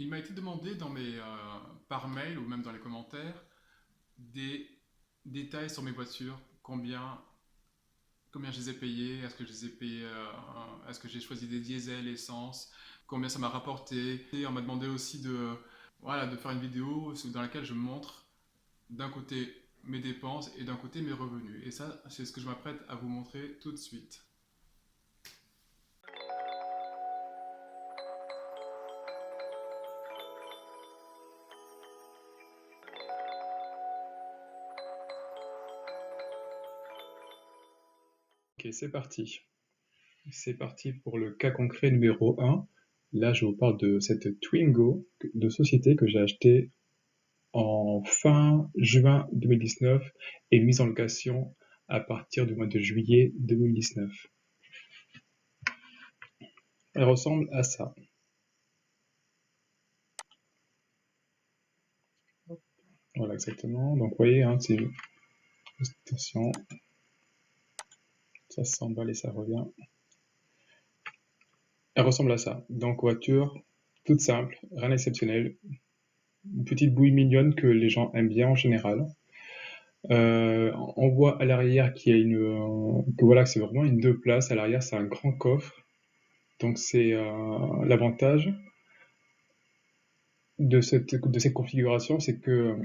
Il m'a été demandé par mail ou même dans les commentaires des détails sur mes voitures, combien je les ai payées, est-ce que je les ai payées, est-ce que j'ai choisi des diesels, essence, combien ça m'a rapporté. Et on m'a demandé aussi voilà, de faire une vidéo dans laquelle je montre d'un côté mes dépenses et d'un côté mes revenus. Et ça, c'est ce que je m'apprête à vous montrer tout de suite. Ok, c'est parti. C'est parti pour le cas concret numéro 1. Là, je vous parle de cette Twingo de société que j'ai achetée en fin juin 2019 et mise en location à partir du mois de juillet 2019. Elle ressemble à ça. Voilà, exactement. Donc, vous voyez, hein, c'est une station. Ça s'emballe et ça revient. Elle ressemble à ça. Donc, voiture toute simple, rien d'exceptionnel. Une petite bouille mignonne que les gens aiment bien en général. On voit à l'arrière qu'il y a que voilà, c'est vraiment une deux places. À l'arrière, c'est un grand coffre. Donc c'est l'avantage de cette configuration, c'est que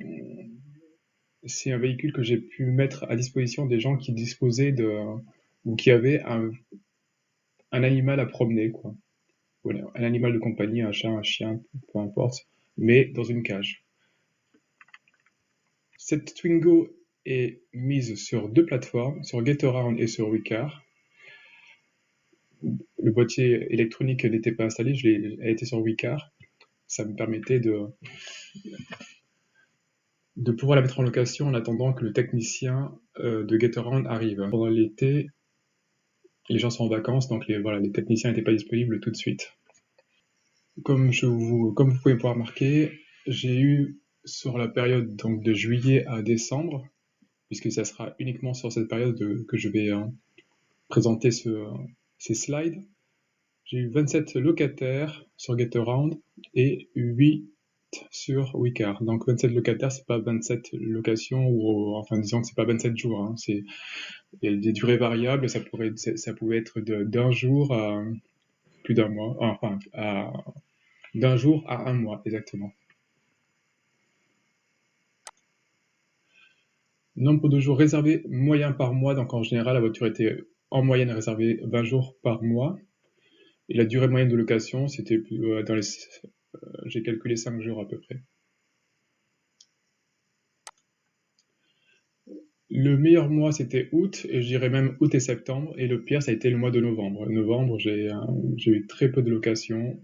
c'est un véhicule que j'ai pu mettre à disposition des gens qui disposaient ou qui avaient un animal à promener, quoi. Voilà, un animal de compagnie, un chat, un chien, peu importe, mais dans une cage. Cette Twingo est mise sur deux plateformes, sur Getaround et sur Wicar. Le boîtier électronique n'était pas installé, elle était sur Wicar. Ça me permettait de pouvoir la mettre en location en attendant que le technicien de Getaround arrive. Pendant l'été, les gens sont en vacances, donc les techniciens n'étaient pas disponibles tout de suite. Comme vous pouvez pouvoir remarquer, j'ai eu sur la période donc, de juillet à décembre, puisque ça sera uniquement sur cette période que je vais présenter ces slides. J'ai eu 27 locataires sur Getaround et 8 sur Wicar. Donc 27 locataires, c'est pas 27 locations, ou enfin disons que c'est pas 27 jours. Hein. Il y a des durées variables, ça pouvait être d'un jour à plus d'un mois, enfin d'un jour à un mois exactement. Nombre de jours réservés moyen par mois, donc en général la voiture était en moyenne réservée 20 jours par mois. Et la durée moyenne de location, c'était j'ai calculé 5 jours à peu près. Le meilleur mois, c'était août, et je dirais même août et septembre, et le pire, ça a été le mois de novembre. Novembre, j'ai eu très peu de locations.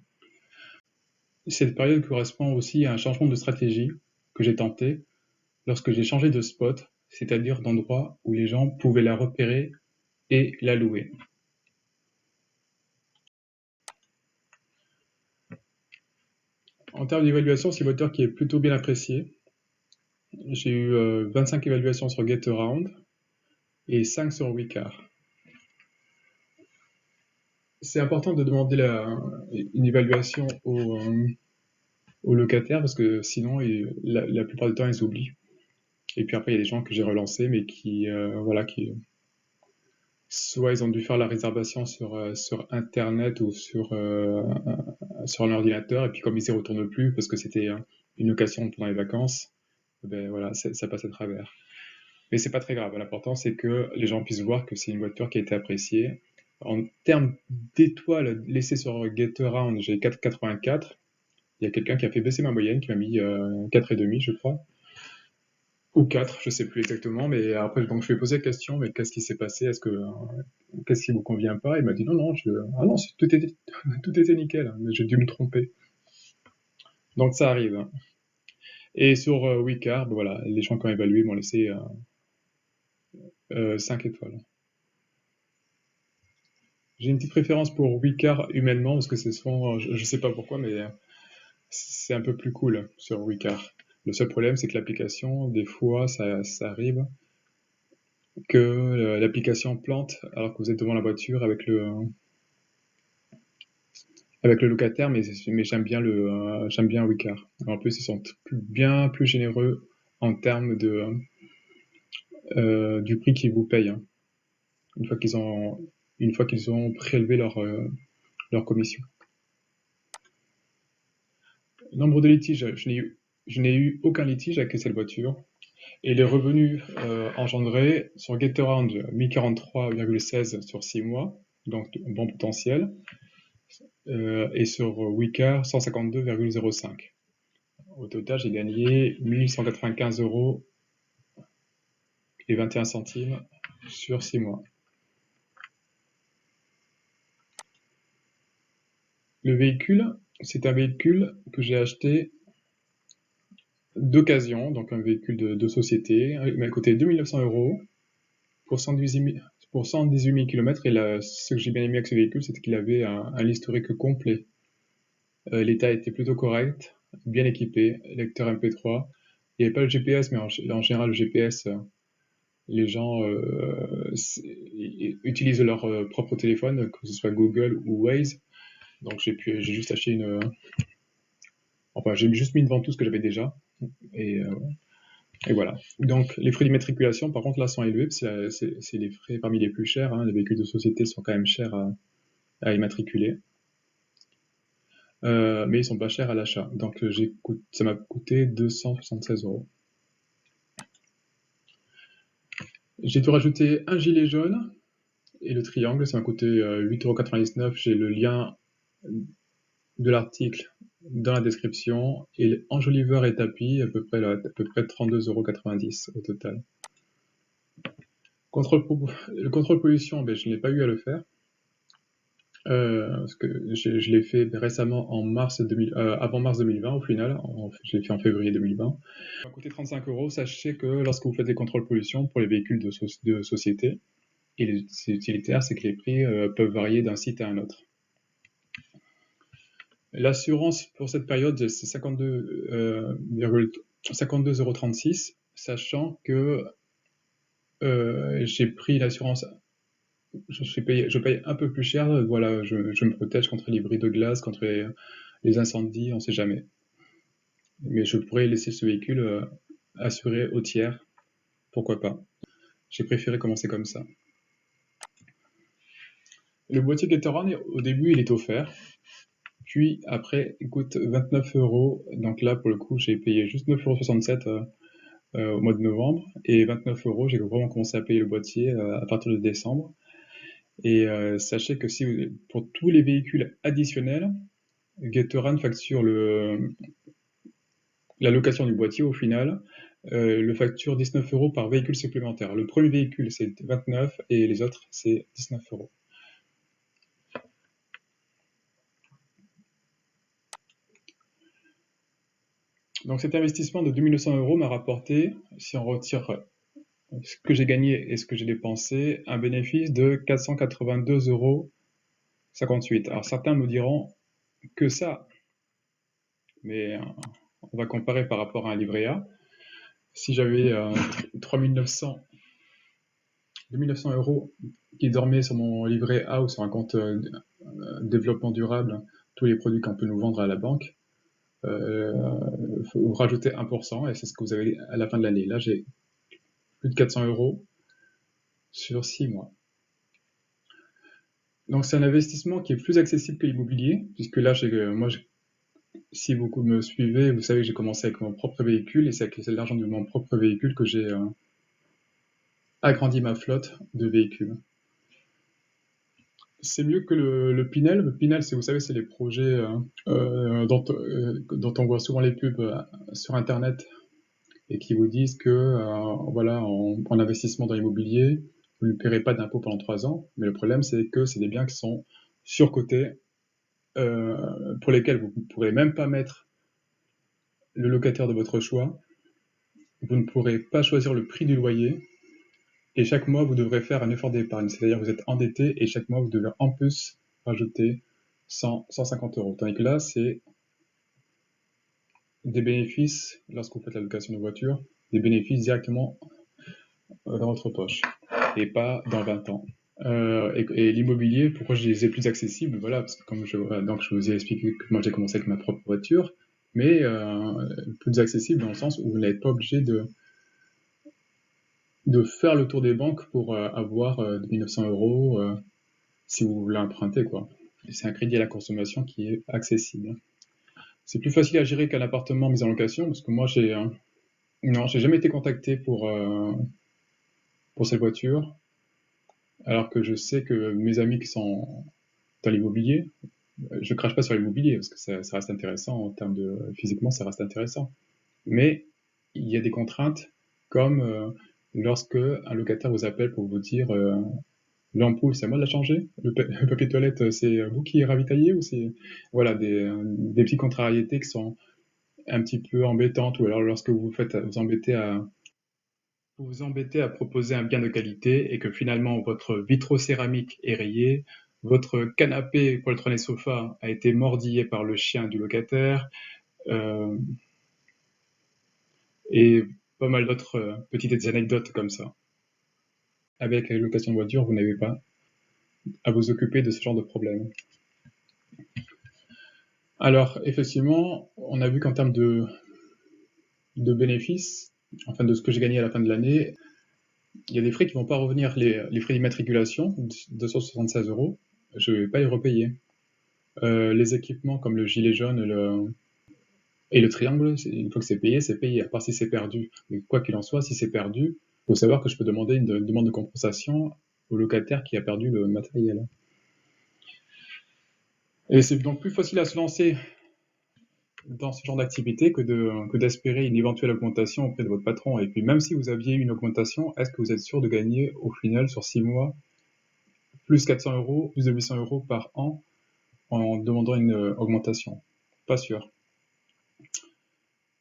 Cette période correspond aussi à un changement de stratégie que j'ai tenté lorsque j'ai changé de spot, c'est-à-dire d'endroit où les gens pouvaient la repérer et la louer. En termes d'évaluation, c'est une moteur qui est plutôt bien apprécié. J'ai eu 25 évaluations sur Getaround et 5 sur Wicar. C'est important de demander une évaluation aux locataires parce que sinon, la plupart du temps, ils oublient. Et puis après, il y a des gens que j'ai relancés, mais soit ils ont dû faire la réservation sur Internet ou sur l'ordinateur, et puis comme ils ne s'y retournent plus parce que c'était une location pendant les vacances, ben voilà, ça passe à travers. Mais c'est pas très grave. L'important, c'est que les gens puissent voir que c'est une voiture qui a été appréciée. En termes d'étoiles laissées sur Getaround, j'ai 4,84. Il y a quelqu'un qui a fait baisser ma moyenne, qui m'a mis 4,5, je crois. Ou 4, je sais plus exactement. Mais après, donc, je lui ai posé la question, mais qu'est-ce qui s'est passé? Qu'est-ce qui vous convient pas? Il m'a dit non, non, ah non, tout était nickel, mais j'ai dû me tromper. Donc ça arrive. Et sur Wicar, ben voilà, les gens qui ont évalué m'ont laissé 5 étoiles. J'ai une petite préférence pour Wicar humainement, parce que c'est souvent, je sais pas pourquoi, mais c'est un peu plus cool sur Wicar. Le seul problème, c'est que l'application, des fois, ça arrive que l'application plante alors que vous êtes devant la voiture avec avec le locataire, mais j'aime bien Wicar. En plus, ils sont bien plus généreux en termes du prix qu'ils vous payent, hein, une fois une fois qu'ils ont prélevé leur commission. Nombre de litiges, je n'ai eu aucun litige avec cette voiture. Et les revenus engendrés sur Getaround, 1043,16 sur 6 mois, donc bon potentiel, et sur Wicar, 152,05. Au total, j'ai gagné 1195 euros et 21 centimes sur 6 mois. Le véhicule, c'est un véhicule que j'ai acheté d'occasion, donc un véhicule de société. Il m'a coûté 2 900 euros pour 118 000 km. Et ce que j'ai bien aimé avec ce véhicule, c'était qu'il avait un historique complet. L'état était plutôt correct, bien équipé, lecteur MP3. Il n'y avait pas le GPS, mais en général, le GPS, les gens utilisent leur propre téléphone, que ce soit Google ou Waze. Donc j'ai juste acheté j'ai juste mis devant tout ce que j'avais déjà. Et, et voilà. Donc les frais d'immatriculation, par contre, là, sont élevés. C'est les frais parmi les plus chers, hein. Les véhicules de société sont quand même chers à immatriculer. Mais ils sont pas chers à l'achat. Donc ça m'a coûté 276 euros. J'ai dû rajouter un gilet jaune et le triangle, ça m'a coûté 8,99 €. J'ai le lien de l'article dans la description. Et enjoliveur et tapis, à peu près 32,90 € au total. Le contrôle pollution, je n'ai pas eu à le faire. Parce que je l'ai fait récemment avant mars 2020 au final. Je l'ai fait en février 2020. Ça m'a coûté 35 €. Sachez que lorsque vous faites des contrôles pollution pour les véhicules de société, et les utilitaires, c'est que les prix peuvent varier d'un site à un autre. L'assurance pour cette période, c'est 52,36 €, sachant que j'ai pris l'assurance, je paye un peu plus cher. Voilà, je me protège contre les bris de glace, contre les incendies, on ne sait jamais. Mais je pourrais laisser ce véhicule assuré au tiers, pourquoi pas. J'ai préféré commencer comme ça. Le boîtier Gatorade, au début, il est offert. Puis après, il coûte 29 €. Donc là, pour le coup, j'ai payé juste 9,67 € au mois de novembre. Et 29 €, j'ai vraiment commencé à payer le boîtier à partir de décembre. Et sachez que pour tous les véhicules additionnels, Gatorade facture la location du boîtier au final, le facture 19 € par véhicule supplémentaire. Le premier véhicule, c'est 29 et les autres, c'est 19 €. Donc cet investissement de 2 900 € m'a rapporté, si on retire ce que j'ai gagné et ce que j'ai dépensé, un bénéfice de 482,58 €. Alors certains me diront que ça, mais on va comparer par rapport à un livret A. Si j'avais 2 900 € qui dormaient sur mon livret A ou sur un compte développement durable, tous les produits qu'on peut nous vendre à la banque, vous rajoutez 1% et c'est ce que vous avez à la fin de l'année. Là, j'ai plus de 400 € sur 6 mois. Donc c'est un investissement qui est plus accessible que l'immobilier, puisque là, si vous me suivez, vous savez que j'ai commencé avec mon propre véhicule, et c'est avec l'argent de mon propre véhicule que j'ai agrandi ma flotte de véhicules. C'est mieux que le Pinel. Le Pinel, vous savez, c'est les projets dont on voit souvent les pubs sur Internet et qui vous disent que voilà, en investissement dans l'immobilier, vous ne paierez pas d'impôt pendant 3 ans. Mais le problème, c'est que c'est des biens qui sont surcotés, pour lesquels vous ne pourrez même pas mettre le locataire de votre choix. Vous ne pourrez pas choisir le prix du loyer. Et chaque mois, vous devrez faire un effort d'épargne. C'est-à-dire que vous êtes endetté et chaque mois, vous devez en plus rajouter 150 €. Tandis que là, c'est des bénéfices, lorsque vous faites la location de voiture, des bénéfices directement dans votre poche et pas dans 20 ans. Et l'immobilier, pourquoi je les ai plus accessibles? Voilà, parce que comme donc je vous ai expliqué que moi j'ai commencé avec ma propre voiture, mais plus accessible dans le sens où vous n'êtes pas obligé de faire le tour des banques pour avoir 1900 euros si vous voulez emprunter, quoi. C'est un crédit à la consommation qui est accessible. C'est plus facile à gérer qu'un appartement mis en location, parce que moi non, j'ai jamais été contacté pour cette voiture, alors que je sais que mes amis qui sont dans l'immobilier, je crache pas sur l'immobilier parce que ça reste intéressant en termes de physiquement, ça reste intéressant. Mais il y a des contraintes comme lorsque un locataire vous appelle pour vous dire l'ampoule, c'est à moi de la changer, le papier toilette, c'est vous qui ravitaillez ou c'est voilà des petites contrariétés qui sont un petit peu embêtantes ou alors lorsque vous vous embêtez à proposer un bien de qualité et que finalement votre vitrocéramique est rayé, votre canapé, poltron et sofa a été mordillé par le chien du locataire, euh, et pas mal d'autres petites anecdotes comme ça. Avec la location de voiture, vous n'avez pas à vous occuper de ce genre de problème. Alors, effectivement, on a vu qu'en termes de bénéfices, enfin de ce que j'ai gagné à la fin de l'année, il y a des frais qui ne vont pas revenir. Les frais d'immatriculation, 276 euros, je ne vais pas y repayer. Les équipements comme le gilet jaune et le triangle, une fois que c'est payé, à part si c'est perdu. Mais quoi qu'il en soit, si c'est perdu, il faut savoir que je peux demander une demande de compensation au locataire qui a perdu le matériel. Et c'est donc plus facile à se lancer dans ce genre d'activité que d'espérer une éventuelle augmentation auprès de votre patron. Et puis même si vous aviez une augmentation, est-ce que vous êtes sûr de gagner au final sur 6 mois plus 400 euros, plus de 800 euros par an en demandant une augmentation? Pas sûr.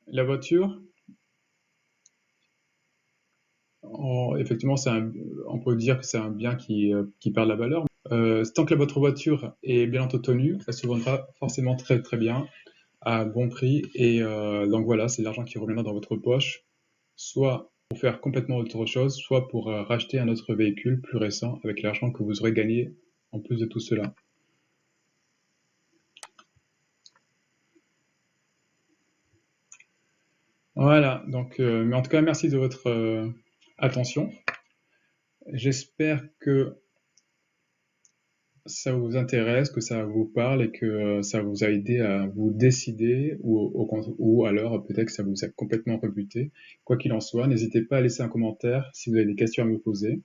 La voiture, effectivement, on peut dire que c'est un bien qui perd la valeur. Tant que votre voiture est bien entretenue, elle se vendra forcément très très bien, à bon prix. Et donc voilà, c'est l'argent qui reviendra dans votre poche, soit pour faire complètement autre chose, soit pour racheter un autre véhicule plus récent avec l'argent que vous aurez gagné en plus de tout cela. Voilà, donc, mais en tout cas, merci de votre attention. J'espère que ça vous intéresse, que ça vous parle et que ça vous a aidé à vous décider ou alors peut-être que ça vous a complètement rebuté. Quoi qu'il en soit, n'hésitez pas à laisser un commentaire si vous avez des questions à me poser.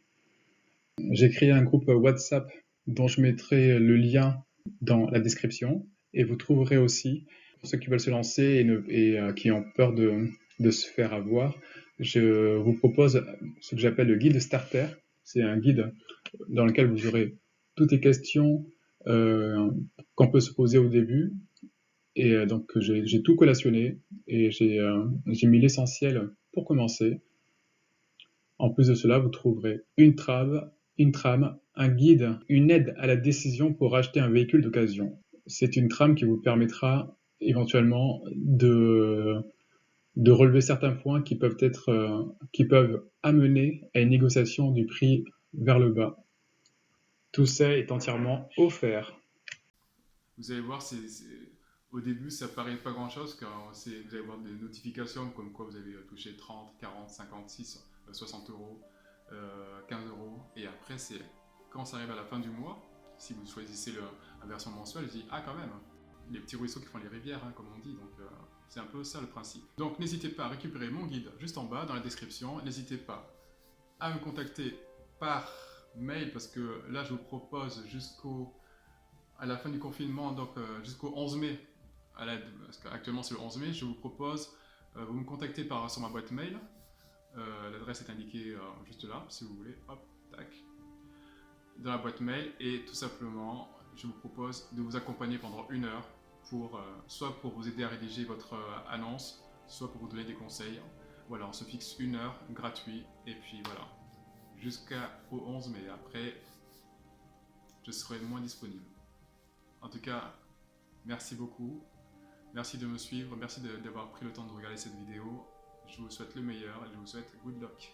J'ai créé un groupe WhatsApp dont je mettrai le lien dans la description et vous trouverez aussi, pour ceux qui veulent se lancer et qui ont peur de se faire avoir, je vous propose ce que j'appelle le guide starter. C'est un guide dans lequel vous aurez toutes les questions qu'on peut se poser au début. Et donc j'ai tout collationné et j'ai mis l'essentiel pour commencer. En plus de cela, vous trouverez une trame, un guide, une aide à la décision pour acheter un véhicule d'occasion. C'est une trame qui vous permettra éventuellement de relever certains points qui peuvent amener à une négociation du prix vers le bas. Tout ça est entièrement offert. Vous allez voir, au début, ça paraît pas grand-chose quand vous allez voir des notifications comme quoi vous avez touché 30, 40, 56, 60 euros, 15 euros. Et après, c'est quand ça arrive à la fin du mois, si vous choisissez la version mensuelle, je dis ah quand même, les petits ruisseaux qui font les rivières, hein, comme on dit. Donc c'est un peu ça le principe. Donc n'hésitez pas à récupérer mon guide juste en bas dans la description. N'hésitez pas à me contacter par mail parce que là je vous propose à la fin du confinement, donc jusqu'au 11 mai, parce qu'actuellement c'est le 11 mai, je vous propose, vous me contactez sur ma boîte mail. L'adresse est indiquée juste là, si vous voulez. Hop, tac. Dans la boîte mail, et tout simplement, je vous propose de vous accompagner pendant 1 heure soit pour vous aider à rédiger votre annonce, soit pour vous donner des conseils. Voilà, on se fixe 1 heure gratuit, et puis voilà, jusqu'au 11 mai. Après, je serai moins disponible. En tout cas, merci beaucoup. Merci de me suivre. Merci d'avoir pris le temps de regarder cette vidéo. Je vous souhaite le meilleur et je vous souhaite good luck.